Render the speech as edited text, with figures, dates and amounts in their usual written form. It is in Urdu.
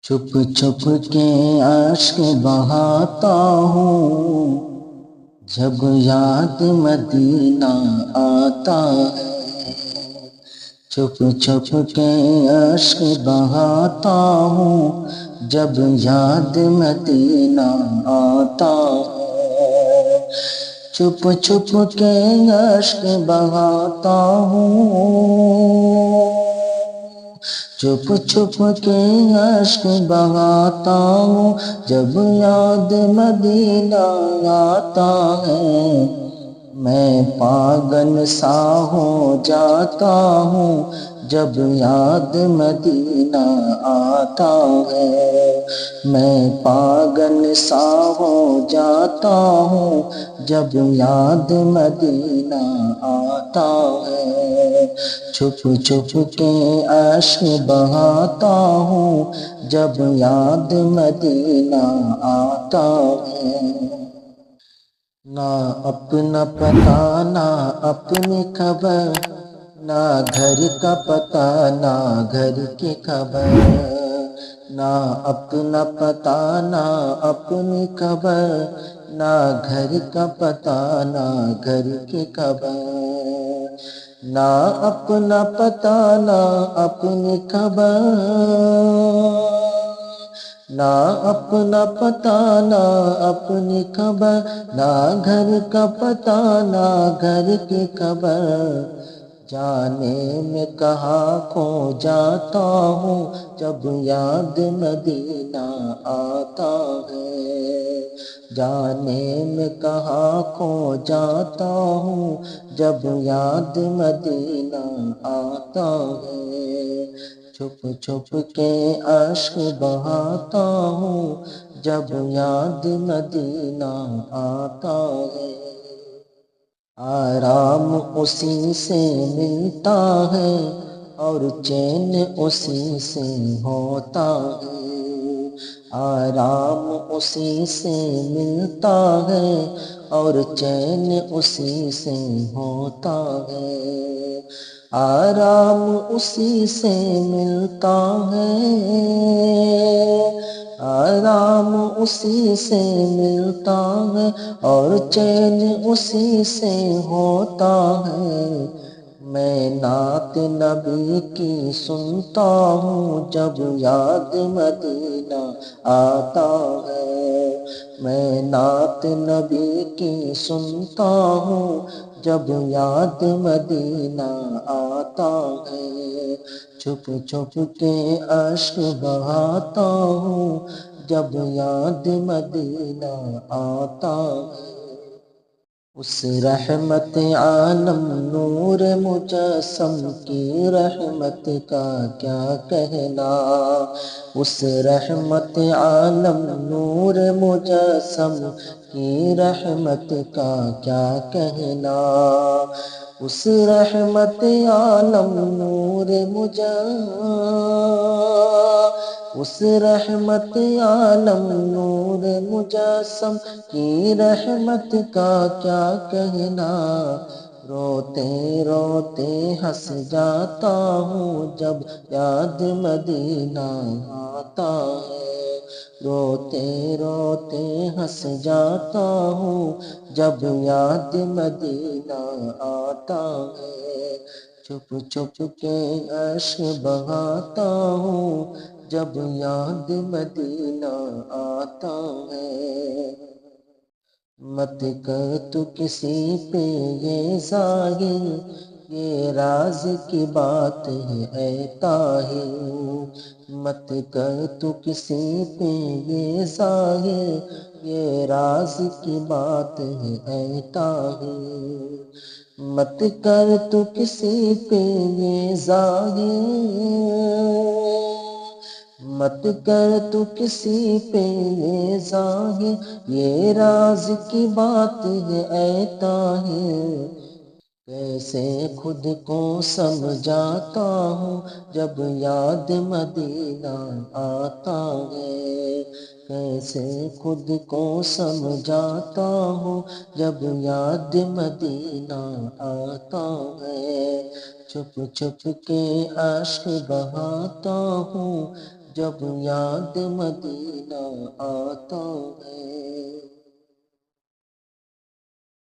چھپ چھپ کے اشک بہاتا ہوں جب یاد مدینہ آتا ہے۔ چھپ چھپ کے اشک بہاتا ہوں جب یاد مدینہ آتا ہے۔ چھپ چھپ کے اشک بہاتا ہوں، چھپ چھپ کے اشک بہاتا ہوں جب یاد مدینہ آتا ہے۔ میں پاگل سا ہو جاتا ہوں جب یاد مدینہ آتا ہے۔ میں پاگل سا ہو جاتا ہوں جب یاد مدینہ آتا ہے۔ چھپ چھپ کے اشک بہاتا ہوں جب یاد مدینہ آتا ہے۔ نہ اپنا پتہ نہ اپنی خبر، نہ گھر کا پتہ نہ گھر کی خبر۔ نہ اپنا پتہ نہ اپنی خبر، نہ گھر کا پتہ نہ گھر کی خبر۔ نہ اپنا پتہ نہ اپنی خبر، نہ اپنا پتہ نہ اپنی خبر، نہ گھر کا پتہ نہ گھر کی خبر۔ جانے میں کہاں کھو جاتا ہوں جب یاد مدینہ آتا ہے۔ جانے میں کہاں کھو جاتا ہوں جب یاد مدینہ آتا ہے۔ چھپ چھپ کے اشک بہاتا ہوں جب یاد مدینہ آتا ہے۔ آرام اسی سے ملتا ہے اور چین اسی سے ہوتا ہے۔ آرام اسی سے ملتا ہے اور چین اسی سے ہوتا ہے۔ آرام اسی سے ملتا ہے، آرام اسی سے ملتا ہے اور چین اسی سے ہوتا ہے۔ میں نعت نبی کی سنتا ہوں جب یاد مدینہ آتا ہے۔ میں نعت نبی کی سنتا ہوں جب یاد مدینہ آتا ہے۔ چھپ چھپ کے اشک بہاتا ہوں جب یاد مدینہ آتا ہے۔ اس رحمت عالم نور مجسم کی رحمت کا کیا کہنا۔ اس رحمت عالم نور مجسم کی رحمت کا کیا کہنا۔ اس رحمت عالم نور اس رحمت عالم نور مجسم کی رحمت کا کیا کہنا۔ روتے روتے ہنس جاتا ہوں جب یاد مدینہ آتا ہے۔ روتے روتے ہنس جاتا ہوں جب یاد مدینہ آتا ہے۔ چھپ چھپ کے اشک بہاتا ہوں جب یاد مدینہ آتا ہے۔ مت کر تو کسی پہ یہ ظاہر، یہ راز کی بات ہے اے طاہر۔ مت کر تو کسی پہ یہ ظاہر، یہ راز کی بات ہے اے طاہر۔ مت کر تو کسی پہ یہ ظاہر، مت کر تو کسی پہ یہ ظاہر، یہ راز کی بات ہے اے طاہر۔ کیسے خود کو سمجھاتا ہوں جب یاد مدینہ آتا ہے۔ کیسے خود کو سمجھاتا ہوں جب یاد مدینہ آتا ہے۔ چھپ چھپ کے اشک بہاتا ہوں جب یاد مدینہ آتا ہے،